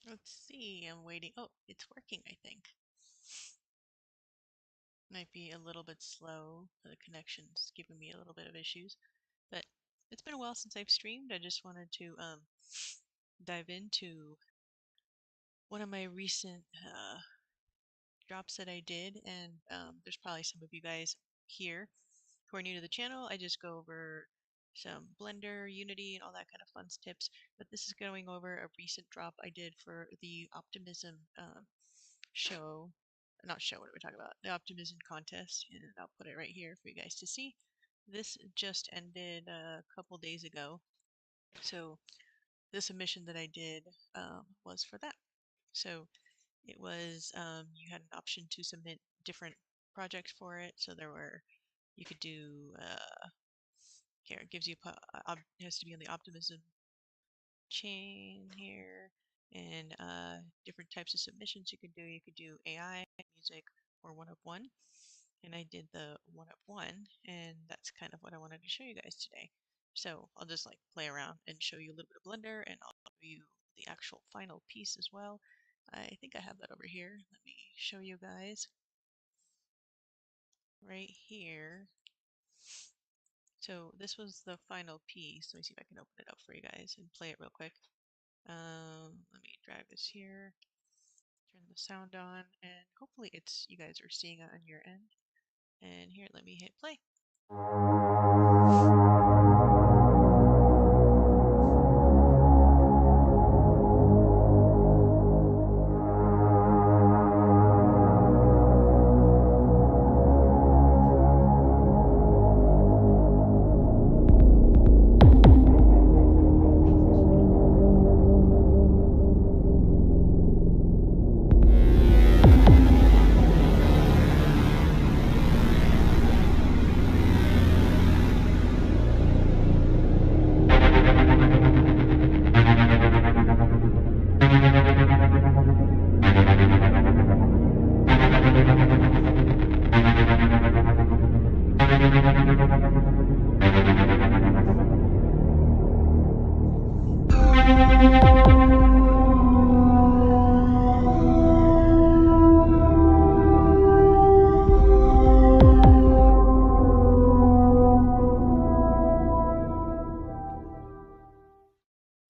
Let's see, I'm waiting. Oh, it's working, I think. Might be a little bit slow. The connection's giving me a little bit of issues, but it's been a while since I've streamed. I just wanted to dive into one of my recent drops that I did, and there's probably some of you guys here who are new to the channel. I just go over some Blender, Unity, and all that kind of fun tips. But this is going over a recent drop I did for the Optimism show. Not show, what are we talking about? The Optimism contest, and I'll put it right here for you guys to see. This just ended a couple days ago. So the submission that I did was for that. So it was you had an option to submit different projects for it. So there were you could do here it gives you it has to be on the optimism chain here, and different types of submissions you could do. You could do AI, music, or one of one. And I did the one of one, and that's kind of what I wanted to show you guys today. So I'll just like play around and show you a little bit of Blender, and I'll show you the actual final piece as well. I think I have that over here. Let me show you guys right here. So this was the final piece. Let me see if I can open it up for you guys and play it real quick. Let me drag this here, turn the sound on, and hopefully it's you guys are seeing it on your end. And here, let me hit play.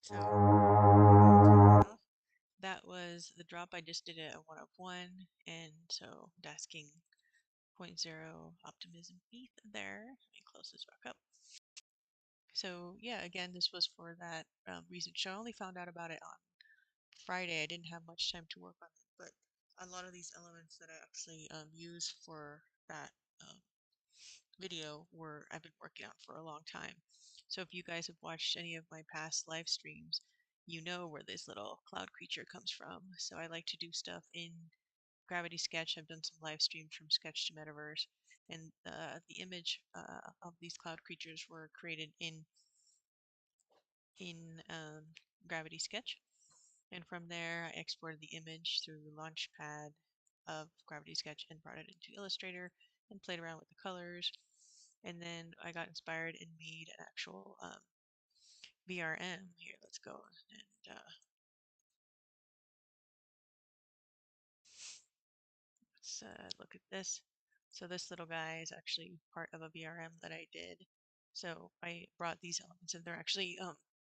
So that was the drop. I just did it at one of one, and so tasking 0.0 optimism ETH there. Let me close this back up. So yeah, again, this was for that recent show. I only found out about it on Friday. I didn't have much time to work on it, but a lot of these elements that I actually use for that um, video were I've been working on for a long time. So if you guys have watched any of my past live streams, you know where this little cloud creature comes from. So I like to do stuff in Gravity Sketch. I've done some live streams from Sketch to Metaverse, and the image of these cloud creatures were created in Gravity Sketch. And from there, I exported the image through Launchpad of Gravity Sketch and brought it into Illustrator and played around with the colors. And then I got inspired and made an actual VRM. Here, let's go and let's look at this. So this little guy is actually part of a VRM that I did. So I brought these elements, and they're actually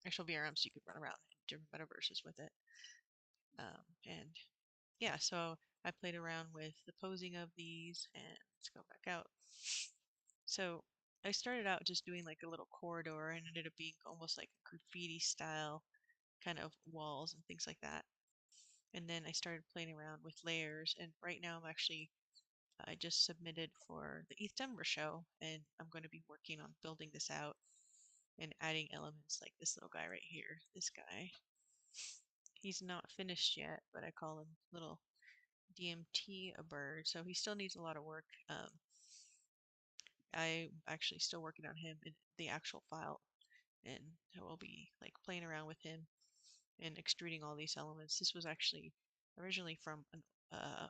actual VRMs, so you could run around in different metaverses with it. And yeah, so I played around with the posing of these, and let's go back out. So I started out just doing like a little corridor and ended up being almost like a graffiti style kind of walls and things like that. And then I started playing around with layers, and right now I just submitted for the ETH show, and I'm going to be working on building this out and adding elements like this little guy right here. This guy, he's not finished yet, but I call him little DMT a bird, so he still needs a lot of work. I'm actually still working on him in the actual file, and I will be like playing around with him and extruding all these elements. This was actually originally from an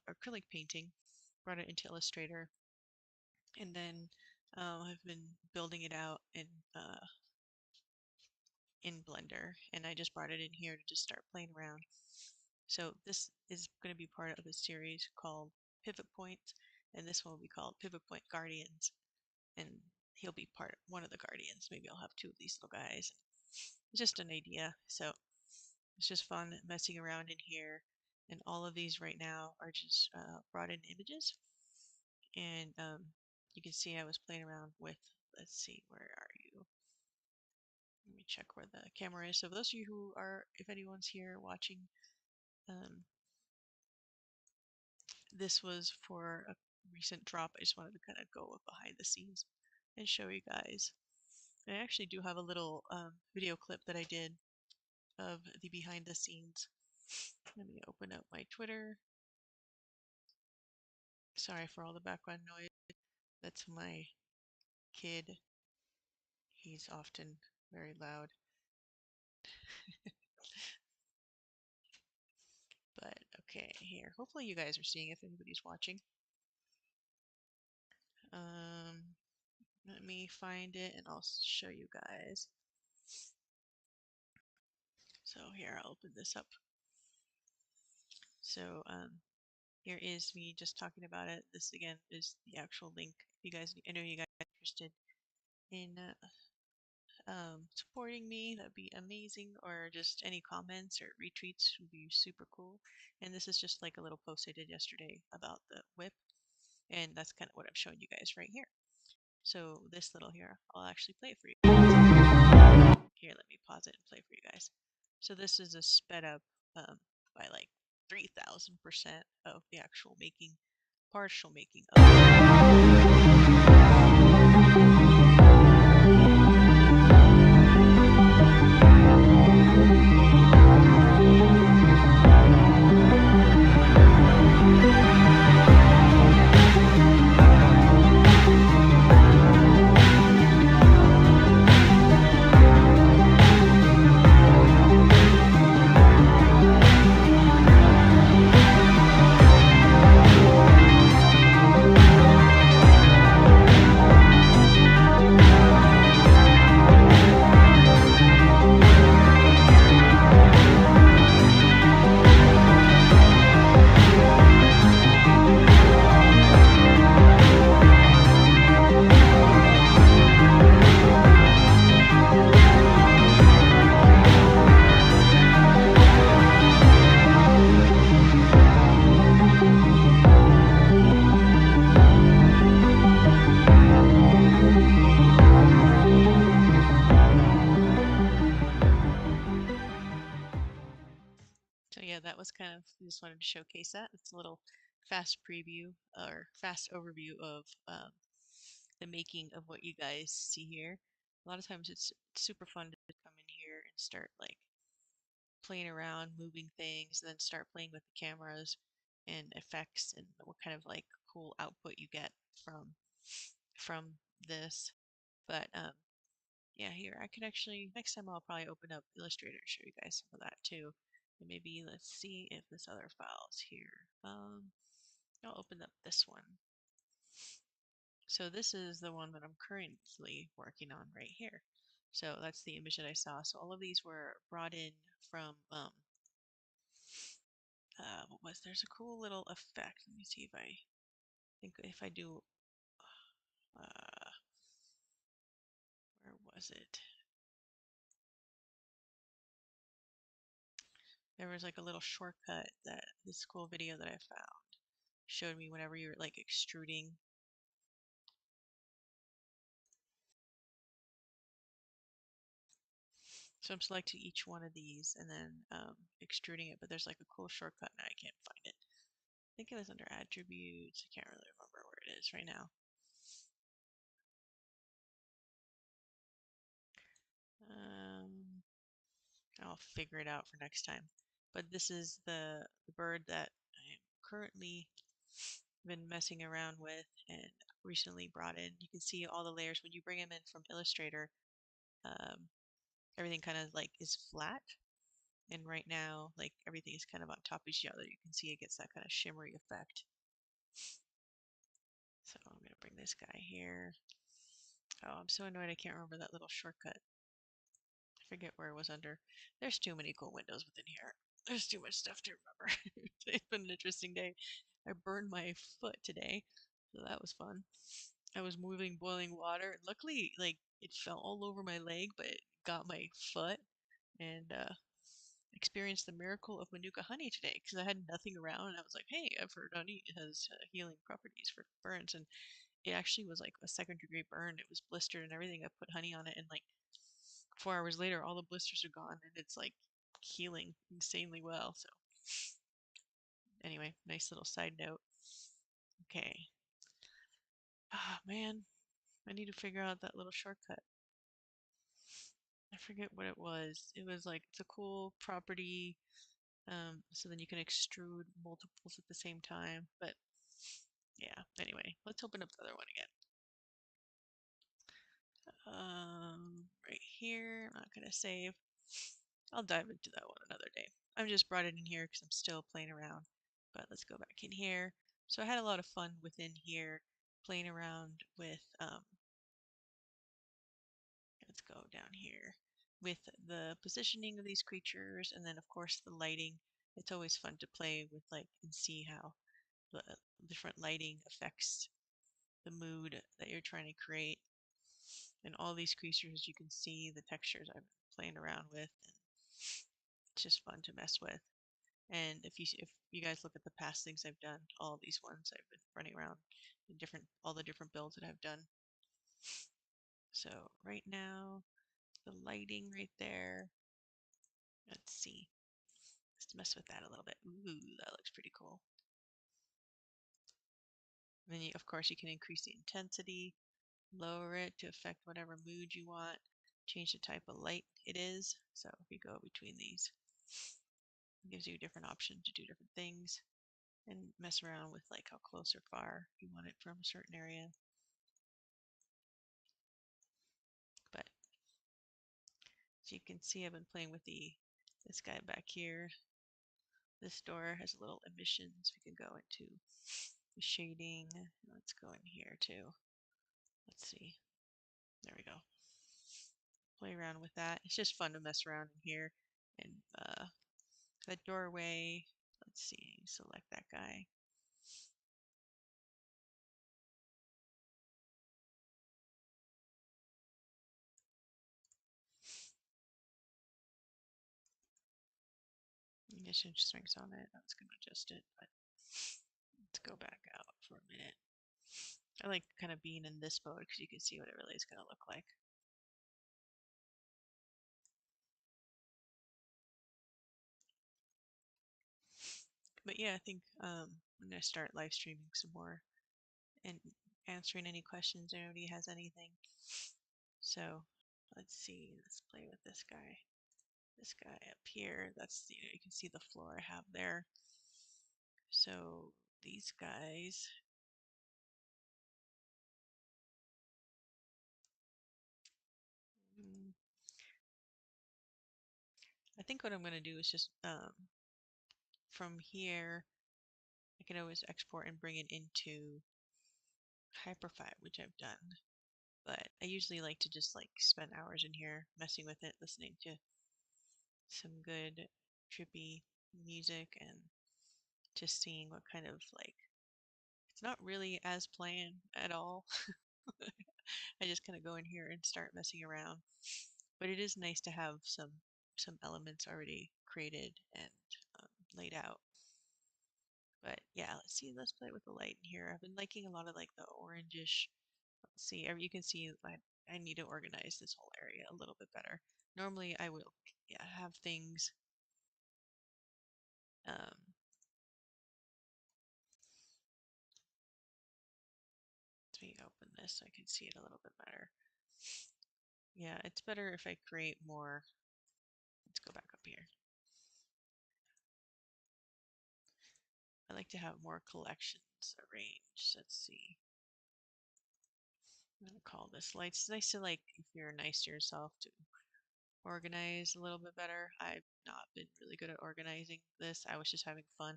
acrylic painting, brought it into Illustrator, and then I've been building it out in Blender, and I just brought it in here to just start playing around. So this is going to be part of a series called Pivot Points, and this one will be called Pivot Point Guardians, and he'll be one of the guardians. Maybe I'll have two of these little guys. It's just an idea. So it's just fun messing around in here. And all of these right now are just brought in images. And you can see I was playing around with, let's see, where are you? Let me check where the camera is. So for those of you who are, if anyone's here watching, um, this was for a recent drop. I just wanted to kind of go behind the scenes and show you guys. And I actually do have a little video clip that I did of the behind the scenes. Let me open up my Twitter. Sorry for all the background noise. That's my kid. He's often very loud. But okay, here. Hopefully you guys are seeing if anybody's watching. Um, Let me find it and I'll show you guys. So here, I'll open this up. So here is me just talking about it. This again is the actual link. If you guys, I know you guys are interested in supporting me, that'd be amazing. Or just any comments or retweets would be super cool. And this is just like a little post I did yesterday about the whip. And that's kind of what I'm showing you guys right here. So this little here, I'll actually play it for you. Here, let me pause it and play for you guys. So this is a sped up by like 3,000% of the actual partial making of So yeah, that was kind of, I just wanted to showcase that. It's a little fast preview or fast overview of the making of what you guys see here. A lot of times it's super fun to come in here and start like playing around, moving things, and then start playing with the cameras and effects and what kind of like cool output you get from this. But yeah, here I can actually next time I'll probably open up Illustrator to show you guys some of that too. And maybe let's see if this other file's here. I'll open up this one. So this is the one that I'm currently working on right here. So that's the image that I saw. So all of these were brought in from what was there's a cool little effect. Let me see if I think if I do where was it? There was like a little shortcut that this cool video that I found showed me whenever you're like extruding. So I'm selecting each one of these and then extruding it, but there's like a cool shortcut now. I can't find it. I think it was under attributes. I can't really remember where it is right now. I'll figure it out for next time. But this is the bird that I am currently been messing around with and recently brought in. You can see all the layers when you bring them in from Illustrator. Um, Everything kind of like is flat, and right now like everything is kind of on top of each other. You can see it gets that kind of shimmery effect. So I'm gonna bring this guy here. Oh, I'm so annoyed I can't remember that little shortcut. I forget where it was under. There's too many cool windows within here. There's too much stuff to remember. It's been an interesting day. I burned my foot today, so that was fun. I was moving boiling water, and luckily, like it fell all over my leg, but it got my foot, and experienced the miracle of Manuka honey today because I had nothing around, and I was like, "Hey, I've heard honey has healing properties for burns," and it actually was like a second-degree burn. It was blistered and everything. I put honey on it, and like 4 hours later, all the blisters are gone, and it's like healing insanely well. So anyway, nice little side note. Okay. Ah, man, I need to figure out that little shortcut. I forget what it was. It was like it's a cool property, so then you can extrude multiples at the same time. But yeah, anyway, let's open up the other one again. Right here, I'm not gonna save. I'll dive into that one another day. I've just brought it in here because I'm still playing around. But let's go back in here. So I had a lot of fun within here, playing around with let's go down here with the positioning of these creatures, and then of course the lighting. It's always fun to play with like and see how the different lighting affects the mood that you're trying to create. And all these creatures, you can see the textures I've been playing around with, and it's just fun to mess with. And if you guys look at the past things I've done, all these ones I've been running around in different all the different builds that I've done. So right now, the lighting right there. Let's see. Let's mess with that a little bit. Ooh, that looks pretty cool. And then of course you can increase the intensity, lower it to affect whatever mood you want, change the type of light it is. So if you go between these, it gives you a different option to do different things and mess around with like how close or far you want it from a certain area. But as you can see, I've been playing with this guy back here. This door has little emissions. We can go into the shading. Let's go in here too. Let's see. There we go. Play around with that. It's just fun to mess around in here. And the doorway. Let's see. Select that guy. Ignition strengths on it. I was going to adjust it, but let's go back out for a minute. I like kind of being in this mode because you can see what it really is going to look like. But yeah, I think I'm going to start live streaming some more and answering any questions if anybody has anything. So let's see. Let's play with this guy. This guy up here. That's you can see the floor I have there. So these guys. I think what I'm going to do is just from here, I can always export and bring it into Hyperfy, which I've done. But I usually like to just like spend hours in here messing with it, listening to some good trippy music and just seeing what kind of like it's not really as planned at all. I just kind of go in here and start messing around. But it is nice to have some elements already created and laid out. But yeah, let's see. Let's play with the light in here. I've been liking a lot of like the orangish. Let's see. You can see I need to organize this whole area a little bit better. Normally I will yeah have things um, let me open this so I can see it a little bit better. Yeah, it's better if I create more. Let's go back up here. I like to have more collections arranged. Let's see. I'm gonna call this lights. It's nice to like if you're nice to yourself to organize a little bit better. I've not been really good at organizing this. I was just having fun.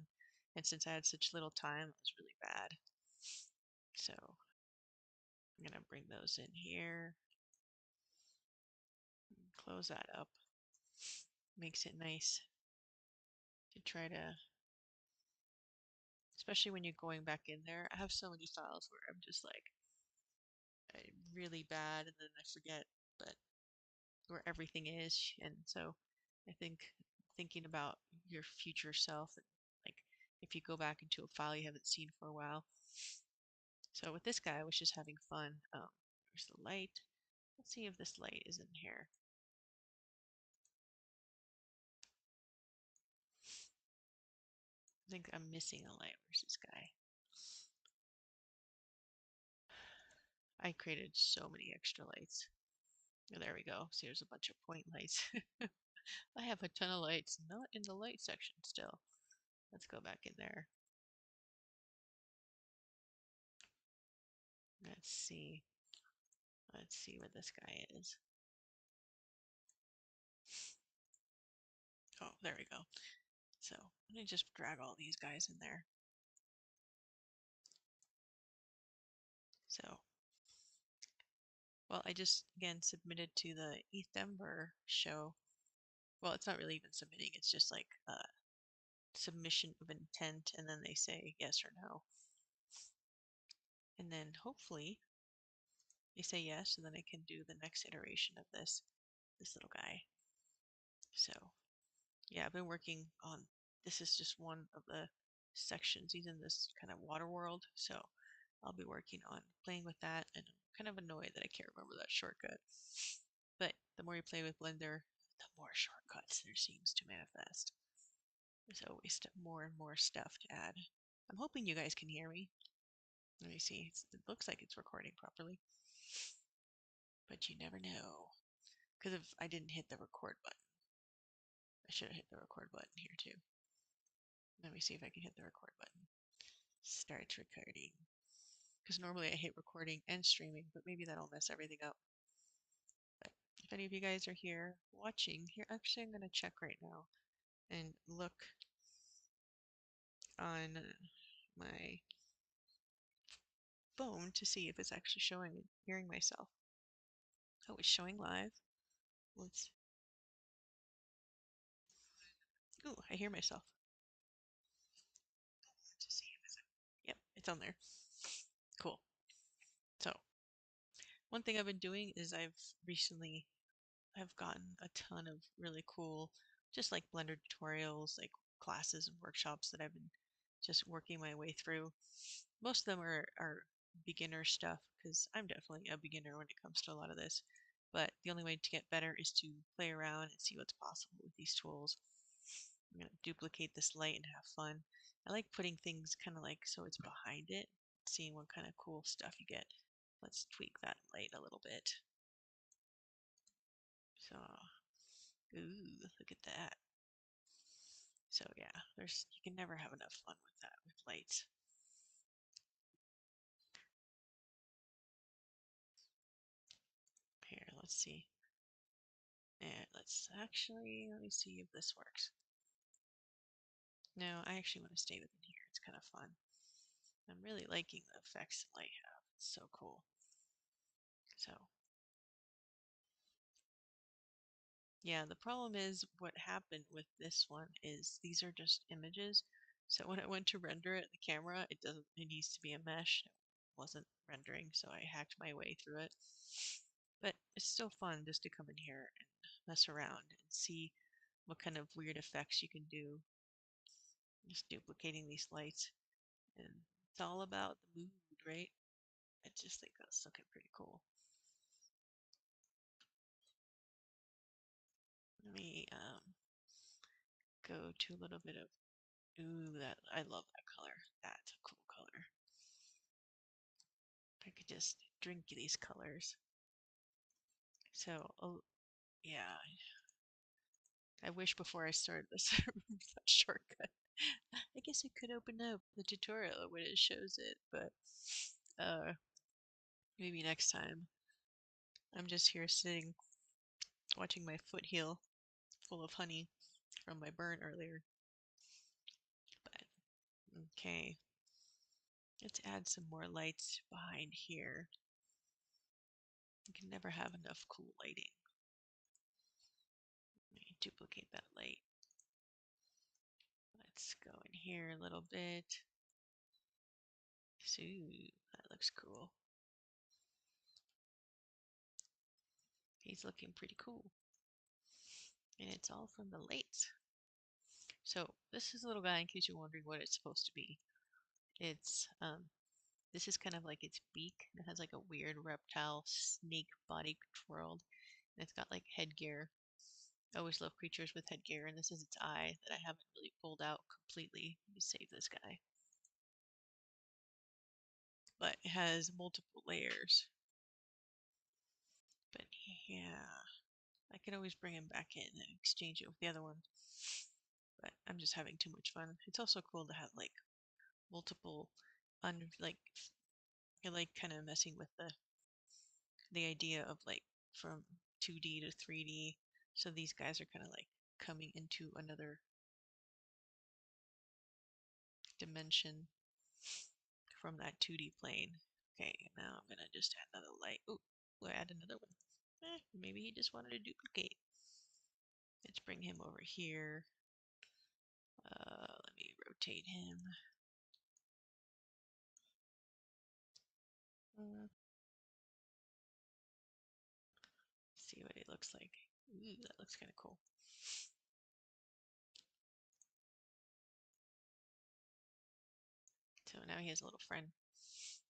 And since I had such little time, it was really bad. So I'm gonna bring those in here. Close that up. Makes it nice. to try to, especially when you're going back in there. I have so many files where I'm just like really bad and then I forget, but where everything is. And so I think thinking about your future self, like if you go back into a file you haven't seen for a while. So with this guy, I was just having fun. There's the light. Let's see if this light is in here. I think I'm missing a light. Where's this guy? I created so many extra lights. Oh, there we go. See, there's a bunch of point lights. I have a ton of lights, not in the light section still. Let's go back in there. Let's see. Let's see where this guy is. Oh, there we go. So let me just drag all these guys in there. So, well, I just again submitted to the Denver show. Well, it's not really even submitting. It's just like submission of intent, and then they say yes or no. And then hopefully they say yes, and then I can do the next iteration of this little guy. So yeah, I've been working on this is just one of the sections. He's in this kind of water world, so I'll be working on playing with that, and I'm kind of annoyed that I can't remember that shortcut. But the more you play with Blender, the more shortcuts there seems to manifest. There's always more and more stuff to add. I'm hoping you guys can hear me. Let me see. It looks like it's recording properly, but you never know. Because if I didn't hit the record button, I should have hit the record button here too. Let me see if I can hit the record button. Start recording. Because normally I hit recording and streaming, but maybe that'll mess everything up. But if any of you guys are here watching, here actually I'm going to check right now and look on my phone to see if it's actually showing me hearing myself. Oh, it's showing live. Let's. Ooh, I hear myself. Yep, it's on there. Cool. So one thing I've been doing is I've gotten a ton of really cool, just like Blender tutorials, like classes and workshops that I've been just working my way through. Most of them are beginner stuff because I'm definitely a beginner when it comes to a lot of this. But the only way to get better is to play around and see what's possible with these tools. I'm going to duplicate this light and have fun. I like putting things kind of like so it's behind it, seeing what kind of cool stuff you get. Let's tweak that light a little bit. So, ooh, look at that. So yeah, you can never have enough fun with that with lights. Here, let's see. And let me see if this works. No, I actually want to stay within here. It's kind of fun. I'm really liking the effects the light have. It's so cool. So yeah, the problem is what happened with this one is these are just images. So when I went to render it, the camera, it needs to be a mesh. It wasn't rendering, so I hacked my way through it. But it's still fun just to come in here and mess around and see what kind of weird effects you can do. Just duplicating these lights. And it's all about the mood, right? I just think that's looking pretty cool. Let me go to a little bit of ooh, that I love that color. That's a cool color. I could just drink these colors. So, oh, yeah. I wish before I started this that shortcut. I guess I could open up the tutorial when it shows it, but maybe next time. I'm just here sitting, watching my foot heal, full of honey from my burn earlier. But okay, let's add some more lights behind here. You can never have enough cool lighting. Let me duplicate that light. Let's go in here a little bit. So that looks cool. He's looking pretty cool. And it's all from the lights. So this is a little guy, in case you're wondering what it's supposed to be. It's this is kind of like its beak. It has like a weird reptile snake body twirled. And it's got like headgear. I always love creatures with headgear, and this is its eye that I haven't really pulled out completely. Let me save this guy. But it has multiple layers. But yeah, I could always bring him back in and exchange it with the other one. But I'm just having too much fun. It's also cool to have like multiple, like you're like kind of messing with the idea of like from 2D to 3D. So these guys are kind of like coming into another dimension from that 2D plane. Okay, now I'm gonna just add another light. Ooh, we'll add another one. Maybe he just wanted to duplicate. Let's bring him over here. Let me rotate him. See what it looks like. Ooh, that looks kind of cool. So now he has a little friend.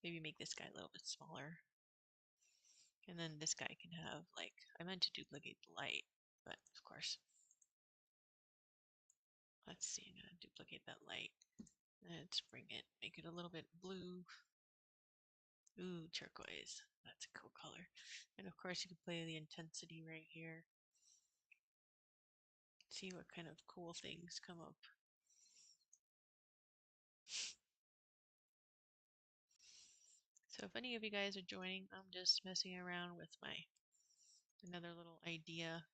Maybe make this guy a little bit smaller. And then this guy can have, like, I meant to duplicate the light, but of course. Let's see, I'm gonna duplicate that light. Let's bring it, make it a little bit blue. Ooh, turquoise. That's a cool color. And of course, you can play the intensity right here. See what kind of cool things come up. So if any of you guys are joining, I'm just messing around with my another little idea.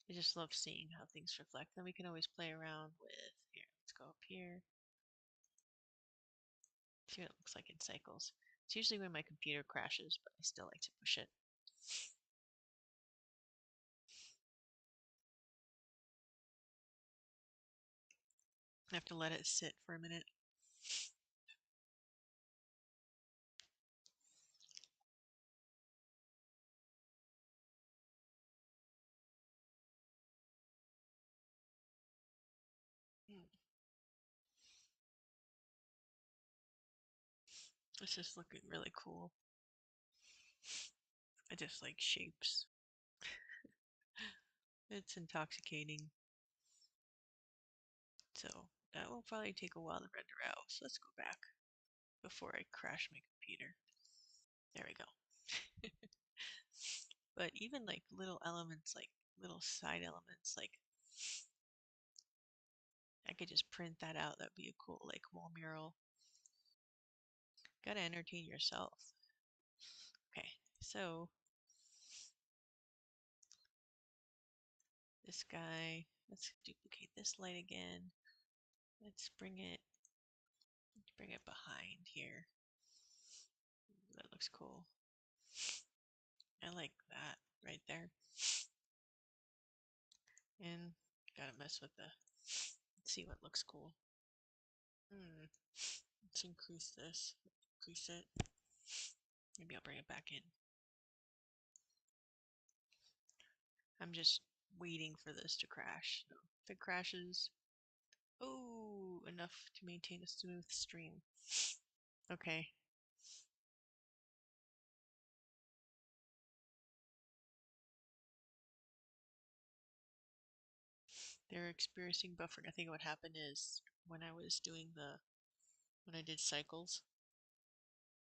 I just love seeing how things reflect. Then we can always play around with, here, let's go up here. See what it looks like in cycles. It's usually when my computer crashes, but I still like to push it. I have to let it sit for a minute. This is looking really cool. I just like shapes. It's intoxicating. So that will probably take a while to render out. So let's go back before I crash my computer. There we go. But even like little elements, like little side elements, like I could just print that out. That'd be a cool like wall mural. Gotta entertain yourself. Okay, so this guy, let's duplicate this light again. Let's bring it behind here. That looks cool. I like that right there. And gotta mess with the, let's see what looks cool. Let's increase this, increase it. Maybe I'll bring it back in. I'm just waiting for this to crash. So if it crashes, oh, enough to maintain a smooth stream. Okay. They're experiencing buffering. I think what happened is when I was doing when I did cycles,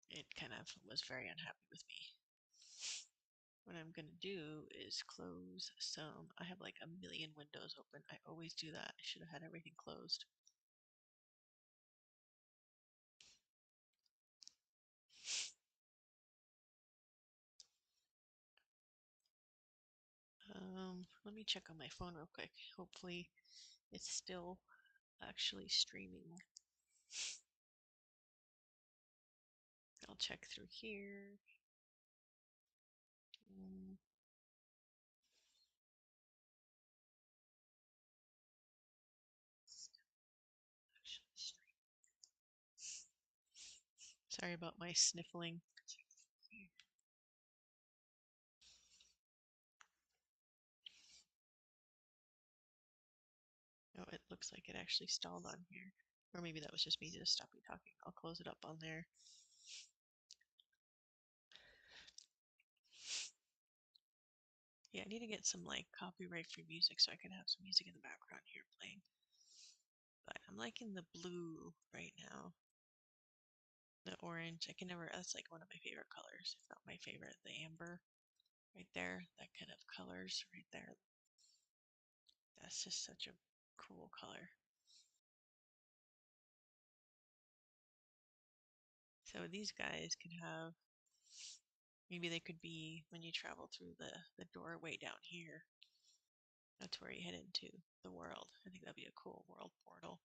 it kind of was very unhappy with me. What I'm gonna do is close some. I have like a million windows open. I always do that. I should have had everything closed. Let me check on my phone real quick. Hopefully it's still actually streaming. I'll check through here. Sorry about my sniffling. Oh, it looks like it actually stalled on here. Or maybe that was just me just stopping talking. I'll close it up on there. Yeah, I need to get some like copyright free music so I can have some music in the background here playing. But I'm liking the blue right now. The orange, I can never, that's like one of my favorite colors, if not my favorite. The amber right there, that kind of colors right there. That's just such a cool color. So these guys could have, maybe they could be when you travel through the doorway down here. That's where you head into the world. I think that'd be a cool world portal.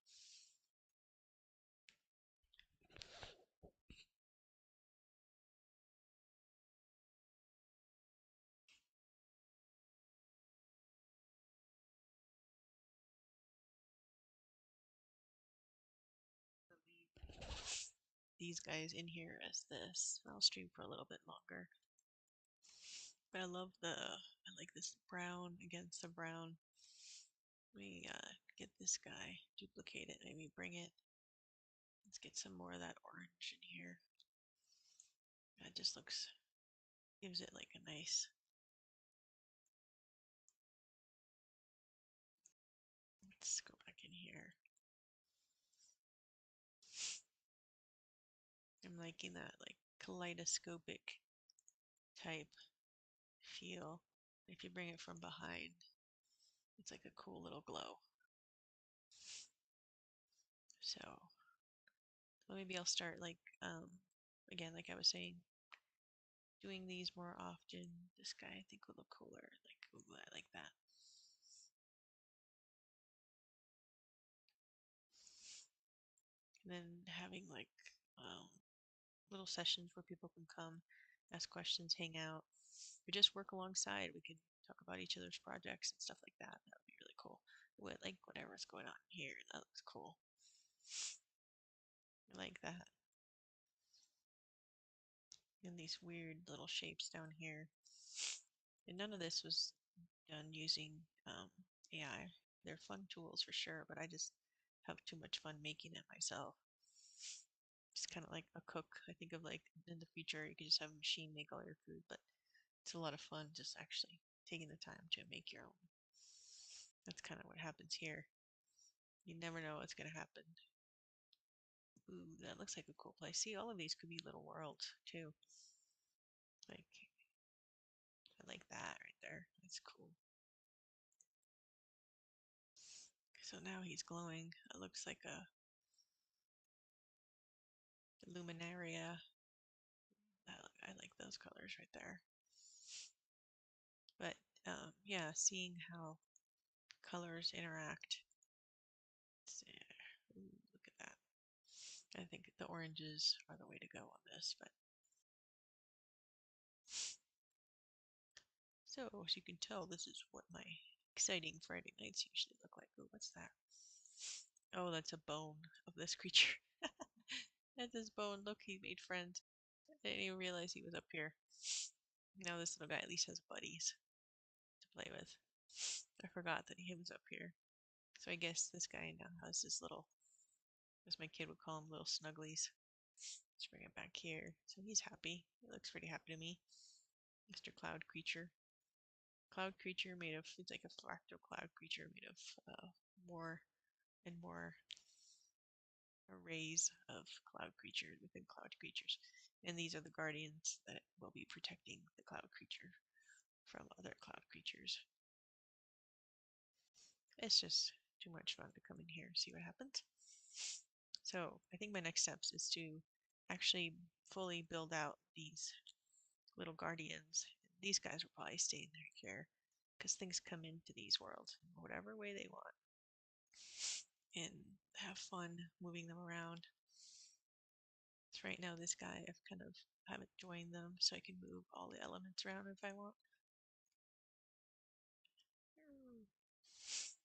These guys in here as this. I'll stream for a little bit longer. But I love I like this brown against the brown. Let me get this guy, duplicate it, maybe bring it. Let's get some more of that orange in here. That just looks, gives it like a nice. Let's go back in here. I'm liking that like kaleidoscopic type feel. If you bring it from behind, it's like a cool little glow. So maybe I'll start like again, like I was saying, doing these more often. This guy I think will look cooler. Like, ooh, I like that. And then having like little sessions where people can come, ask questions, hang out, or just work alongside. We can talk about each other's projects and stuff like that. That would be really cool. With like whatever's going on here, that looks cool. I like that. And these weird little shapes down here. And none of this was done using AI. They're fun tools for sure, but I just have too much fun making it myself. It's kind of like a cook. I think of like in the future, you could just have a machine make all your food, but it's a lot of fun just actually taking the time to make your own. That's kind of what happens here. You never know what's going to happen. Ooh, that looks like a cool place. See, all of these could be little worlds too. Like, I like that right there. That's cool. So now he's glowing. It looks like a luminaria. I like those colors right there. But yeah, seeing how colors interact. Ooh, look at that. I think the oranges are the way to go on this. But so as you can tell, this is what my exciting Friday nights usually look like. Oh, what's that? Oh, that's a bone of this creature. That's his bone. Look, he made friends. I didn't even realize he was up here. Now this little guy at least has buddies to play with. I forgot that he was up here. So I guess this guy now has this little, as my kid would call him, little snugglies. Let's bring it back here. So he's happy. He looks pretty happy to me. Mr. Cloud Creature. Cloud creature made of, it's like a fractal cloud creature made of more and more arrays of cloud creatures within cloud creatures. And these are the guardians that will be protecting the cloud creature from other cloud creatures. It's just too much fun to come in here and see what happens. So I think my next steps is to actually fully build out these little guardians. These guys will probably stay in here because things come into these worlds in whatever way they want and have fun moving them around. So right now this guy, I've kind of haven't joined them so I can move all the elements around if I want.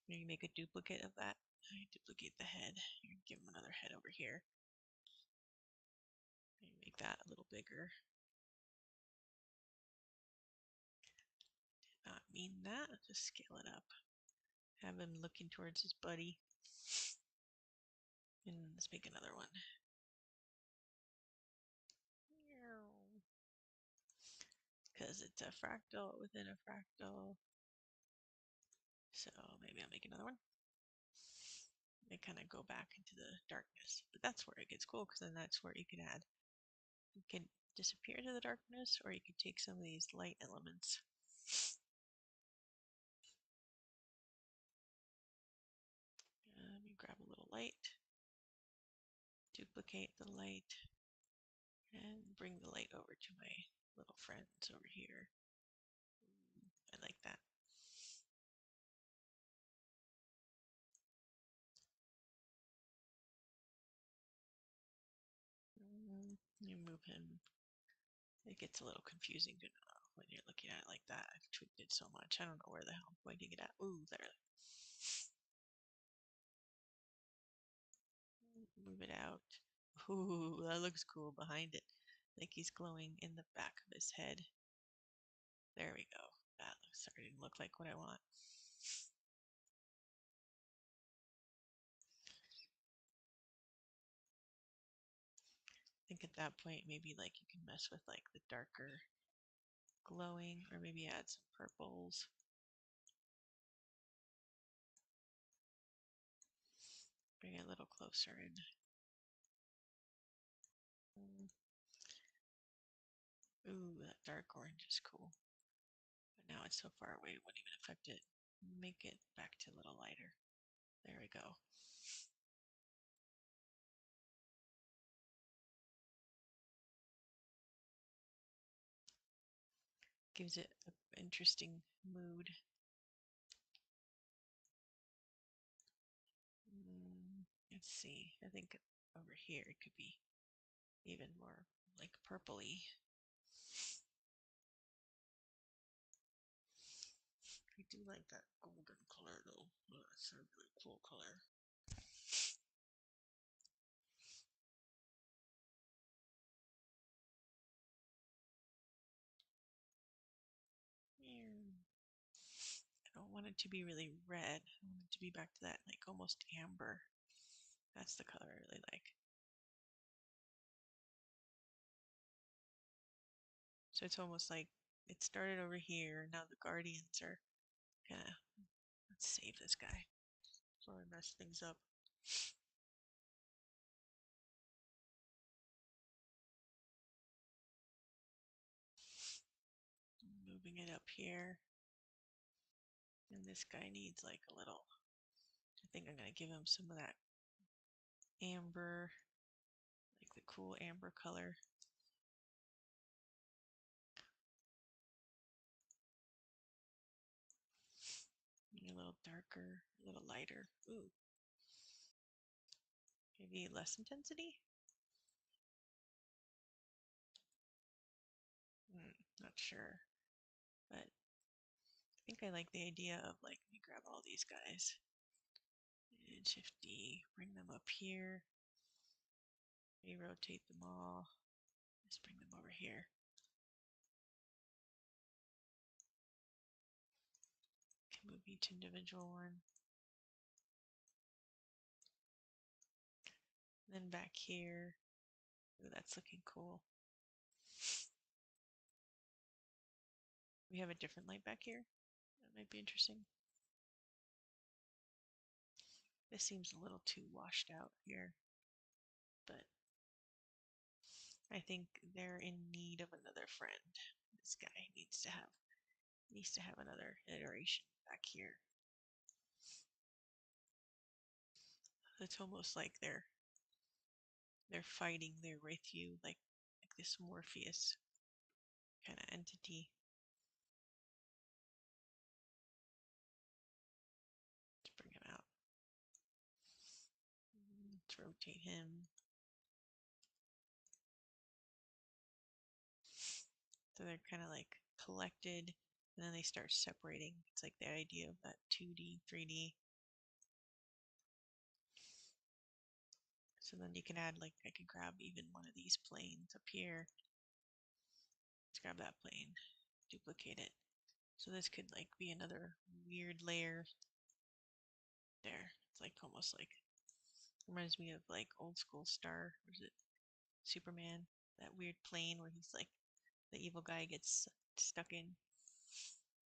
You make a duplicate of that. I duplicate the head. You give him another head over here. You that a little bigger. Did not mean that. I'll just scale it up. Have him looking towards his buddy. And let's make another one. Because it's a fractal within a fractal. So maybe I'll make another one. They kind of go back into the darkness. But that's where it gets cool, because then that's where you can add. You can disappear to the darkness, or you could take some of these light elements. Let me grab a little light. Duplicate the light. And bring the light over to my little friends over here. I like that. You move him. It gets a little confusing to know when you're looking at it like that. I've tweaked it so much. I don't know where the hell I'm pointing it at. Ooh, there. Move it out. Ooh, that looks cool behind it. Like he's glowing in the back of his head. There we go. That looks starting to look like what I want. I think at that point, maybe like you can mess with like the darker glowing, or maybe add some purples. Bring it a little closer in. Ooh, that dark orange is cool. But now it's so far away, it wouldn't even affect it. Make it back to a little lighter. There we go. Gives it an interesting mood. Let's see. I think over here it could be even more like purpley. I do like that golden color though. That's a really cool color. I don't want it to be really red. I want it to be back to that like almost amber. That's the color I really like. So it's almost like it started over here. Now the Guardians are gonna. Let's save this guy before I mess things up. Moving it up here. And this guy needs like a little. I think I'm gonna give him some of that amber, like the cool amber color. Maybe a little darker, a little lighter. Ooh. Maybe less intensity? Not sure. But I think I like the idea of like, let me grab all these guys. And Shift D, bring them up here. Rotate them all. Just bring them over here. Can move each individual one. Then back here. Ooh, that's looking cool. We have a different light back here. That might be interesting. This seems a little too washed out here, but I think they're in need of another friend. This guy needs to have another iteration back here. It's almost like they're fighting. They're with you, like this Morpheus kind of entity. Let's bring him out. Let's rotate him. So they're kind of like collected, and then they start separating. It's like the idea of that 2D, 3D. So then you can add, like, I could grab even one of these planes up here. Let's grab that plane, duplicate it. So this could like be another weird layer there. It's like almost like reminds me of like old school Star, or is it Superman? That weird plane where he's like the evil guy gets stuck in.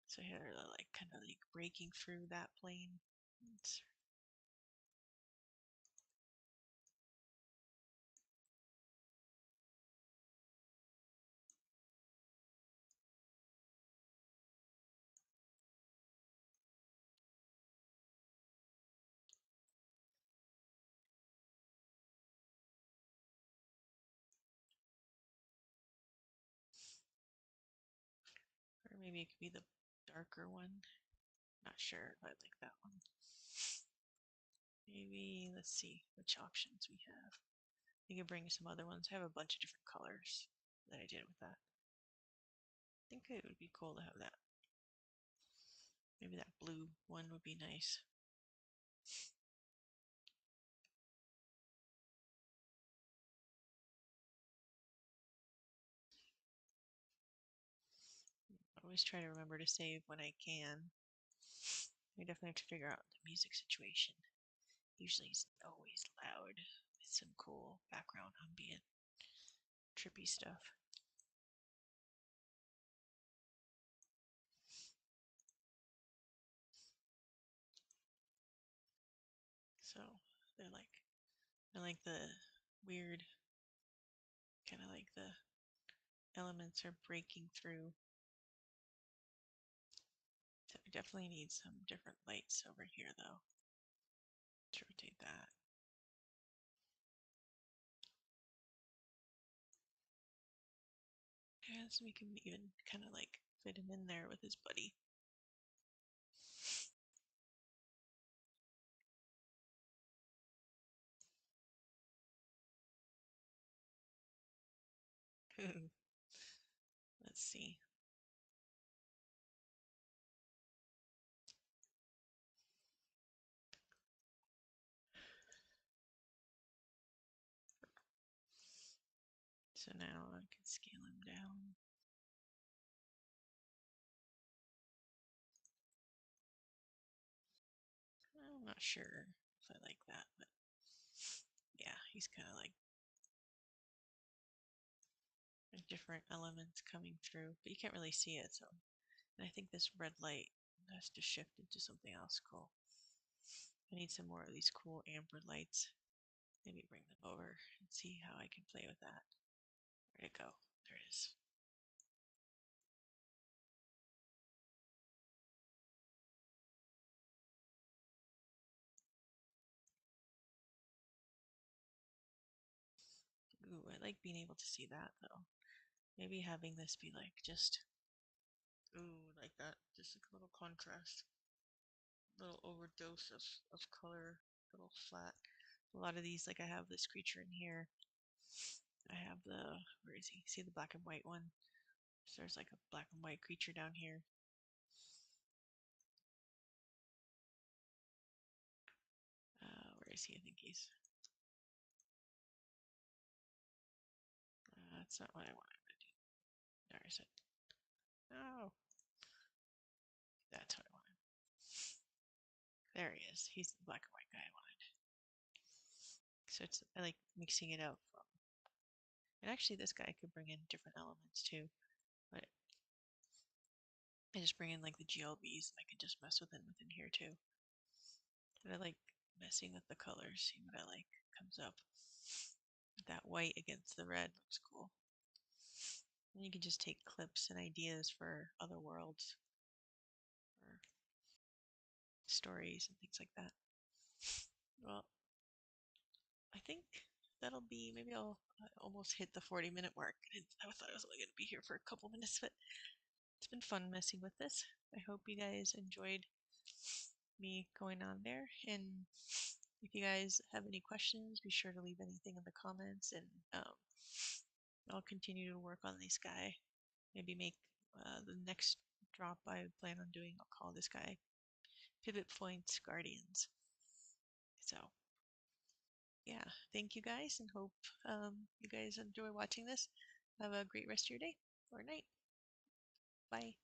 So here they're like kind of like breaking through that plane. It's, or maybe it could be the darker one. Not sure if I like that one. Maybe let's see which options we have. We could bring some other ones. I have a bunch of different colors that I did with that. I think it would be cool to have that. Maybe that blue one would be nice. I always try to remember to save when I can. I definitely have to figure out the music situation. Usually it's always loud with some cool background ambient trippy stuff. So they're like I like the weird kind of like the elements are breaking through. So we definitely need some different lights over here though. Let's rotate that. And so we can even kind of like fit him in there with his buddy. Let's see. So now I can scale him down. I'm not sure if I like that, but yeah, he's kind of like different elements coming through, but you can't really see it. So, and I think this red light has to shift into something else cool. I need some more of these cool amber lights. Maybe bring them over and see how I can play with that. Where'd it go? There it is. Ooh, I like being able to see that though. Maybe having this be like just, ooh, like that. Just like a little contrast. A little overdose of color, a little flat. A lot of these, like I have this creature in here. I have the, where is he? See the black and white one? So there's like a black and white creature down here. Where is he? I think he's. That's not what I wanted to do. There is it. No. That's what I wanted. There he is. He's the black and white guy I wanted. So it's I like mixing it up from. And actually, this guy could bring in different elements too. But I just bring in like the GLBs. And I can just mess with them within here too. And I like messing with the colors. See what I like comes up. That white against the red looks cool. And you can just take clips and ideas for other worlds or stories and things like that. Well, I think that'll be maybe I'll almost hit the 40-minute mark. I thought I was only going to be here for a couple minutes, but it's been fun messing with this. I hope you guys enjoyed me going on there. And if you guys have any questions, be sure to leave anything in the comments, and I'll continue to work on this guy. Maybe make the next drop I plan on doing, I'll call this guy Pivot Points Guardians. So yeah, thank you guys and hope you guys enjoy watching this. Have a great rest of your day or night. Bye.